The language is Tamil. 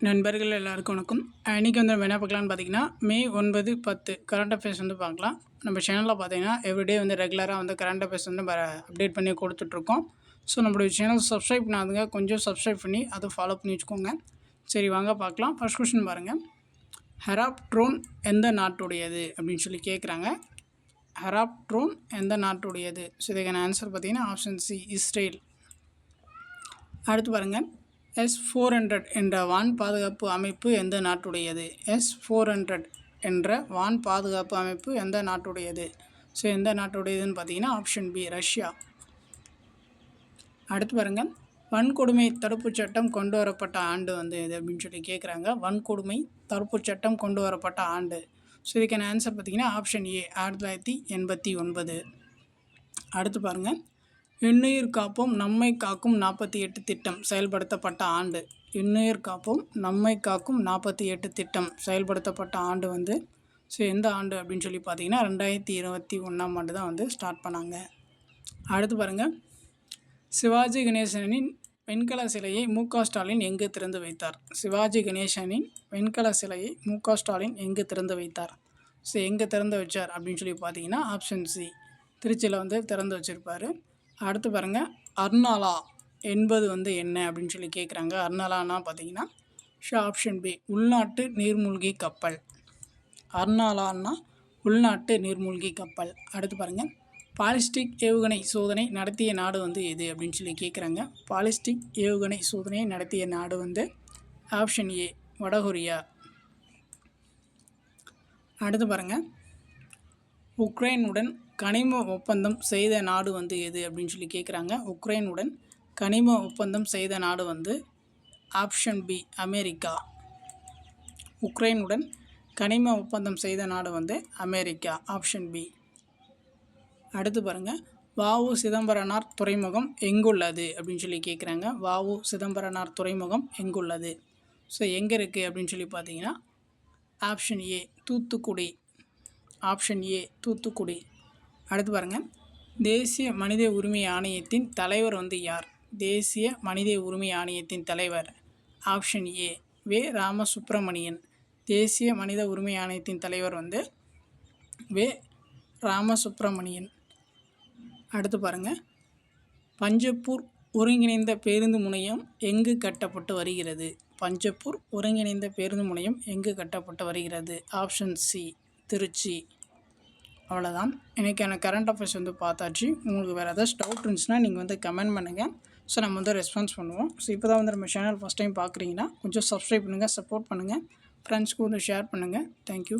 நண்பர்கள் எல்லாருக்கும் வணக்கம். இன்றைக்கி வந்து நம்ம என்ன பார்க்கலான்னு பார்த்தீங்கன்னா, மே 9, 10 கரண்ட் அஃபேர்ஸ் வந்து பார்க்கலாம். நம்ம சேனலில் பார்த்தீங்கன்னா எவ்ரிடே வந்து ரெகுலராக வந்து கரண்ட் அஃபேர்ஸ் வந்து அப்டேட் பண்ணி கொடுத்துட்ருக்கோம். ஸோ நம்மளுடைய சேனல் சப்ஸ்கிரைப் பண்ணாதுங்க, கொஞ்சம் சப்ஸ்கிரைப் பண்ணி அதை ஃபாலோ பண்ணி வச்சுக்கோங்க. சரி வாங்க பார்க்கலாம். ஃபர்ஸ்ட் கொஸ்டின் பாருங்கள். ஹெராப் ட்ரோன் எந்த நாட்டுடையது அப்படின்னு சொல்லி கேட்குறாங்க. ஹெராப் ட்ரோன் எந்த நாட்டுடையது? ஸோ இதுக்கான ஆன்சர் பார்த்தீங்கன்னா ஆப்ஷன் சி, இஸ்ரேல். அடுத்து பாருங்கள். S-400 என்ற வான் பாதுகாப்பு அமைப்பு எந்த நாட்டுடையது? S-400 என்ற வான் பாதுகாப்பு அமைப்பு எந்த நாட்டுடையது? ஸோ எந்த நாட்டுடையதுன்னு பார்த்தீங்கன்னா ஆப்ஷன் பி, ரஷ்யா. அடுத்து பாருங்கள். வன்கொடுமை தடுப்புச் சட்டம் கொண்டு வரப்பட்ட ஆண்டு வந்து எது அப்படின்னு சொல்லி கேட்குறாங்க. வன்கொடுமை தடுப்புச் சட்டம் கொண்டு வரப்பட்ட ஆண்டு. ஸோ இதுக்கான ஆன்சர் பார்த்தீங்கன்னா ஆப்ஷன் ஏ, 1989. அடுத்து பாருங்கள். இன்னுயிர் காப்போம் நம்மை காக்கும் 48 திட்டம் செயல்படுத்தப்பட்ட ஆண்டு. இன்னுயிர் காப்போம் நம்மை காக்கும் 48 திட்டம் செயல்படுத்தப்பட்ட ஆண்டு வந்து ஸோ எந்த ஆண்டு அப்படின்னு சொல்லி பார்த்தீங்கன்னா 2021ஆம் ஆண்டு தான் வந்து ஸ்டார்ட் பண்ணாங்க. அடுத்து பாருங்கள். சிவாஜி கணேசனின் வெண்கல சிலையை மு.க. ஸ்டாலின் எங்கு திறந்து வைத்தார்? சிவாஜி கணேசனின் வெண்கல சிலையை மு.க. ஸ்டாலின் எங்கு திறந்து வைத்தார்? ஸோ எங்கே திறந்து வச்சார் அப்படின்னு சொல்லி பார்த்தீங்கன்னா ஆப்ஷன் சி, திருச்சியில் வந்து திறந்து வச்சுருப்பார். அடுத்து பாருங்கள். அர்னாலா என்பது வந்து என்ன அப்படின்னு சொல்லி கேட்குறாங்க. அர்னாலான்னா பார்த்தீங்கன்னா ஆப்ஷன் பி, உள்நாட்டு நீர்மூழ்கி கப்பல். அர்னாலான்னா உள்நாட்டு நீர்மூழ்கி கப்பல். அடுத்து பாருங்கள். பாலிஸ்டிக் ஏவுகணை சோதனை நடத்திய நாடு வந்து எது அப்படின்னு சொல்லி கேட்குறாங்க. பாலிஸ்டிக் ஏவுகணை சோதனையை நடத்திய நாடு வந்து ஆப்ஷன் ஏ, வடகொரியா. அடுத்து பாருங்கள். உக்ரைனுடன் கனிம ஒப்பந்தம் செய்த நாடு வந்து எது அப்படின்னு சொல்லி கேட்குறாங்க. உக்ரைனுடன் கனிம ஒப்பந்தம் செய்த நாடு வந்து ஆப்ஷன் பி, அமெரிக்கா. உக்ரைனுடன் கனிம ஒப்பந்தம் செய்த நாடு வந்து அமெரிக்கா, ஆப்ஷன் பி. அடுத்து பாருங்கள். வ.உ. சிதம்பரனார் துறைமுகம் எங்குள்ளது அப்படின்னு சொல்லி கேட்குறாங்க. வ.உ. சிதம்பரனார் துறைமுகம் எங்குள்ளது? ஸோ எங்கே இருக்குது அப்படின்னு சொல்லி பார்த்தீங்கன்னா option A, Thoothukudi. Option A, Thoothukudi. அடுத்து பாருங்கள். தேசிய மனித உரிமை ஆணையத்தின் தலைவர் வந்து யார்? தேசிய மனித உரிமை ஆணையத்தின் தலைவர் ஆப்ஷன் ஏ, வே. ராமசுப்ரமணியன். தேசிய மனித உரிமை ஆணையத்தின் தலைவர் வந்து வே. ராமசுப்ரமணியன். அடுத்து பாருங்கள். பஞ்சப்பூர் ஒருங்கிணைந்த பேருந்து முனையம் எங்கு கட்டப்பட்டு வருகிறது? பஞ்சப்பூர் ஒருங்கிணைந்த பேருந்து முனையம் எங்கு கட்டப்பட்டு வருகிறது? Option C, Trichy. அவ்வளோதான். இன்றைக்கான கரண்ட் அஃபேர்ஸ் வந்து பார்த்தாச்சு. உங்களுக்கு வேறு ஏதாச்சும் டவுட் இருந்துச்சுன்னா நீங்கள் வந்து கமெண்ட் பண்ணுங்கள். ஸோ நம்ம வந்து ரெஸ்பான்ஸ் பண்ணுவோம். ஸோ இப்போ தான் வந்து நம்ம சேனல் ஃபஸ்ட் டைம் பார்க்குறீங்கன்னா கொஞ்சம் சப்ஸ்கிரைப் பண்ணுங்கள், சப்போர்ட் பண்ணுங்கள், ஃப்ரெண்ட்ஸ்க்கு வந்து ஷேர் பண்ணுங்கள். தேங்க்யூ.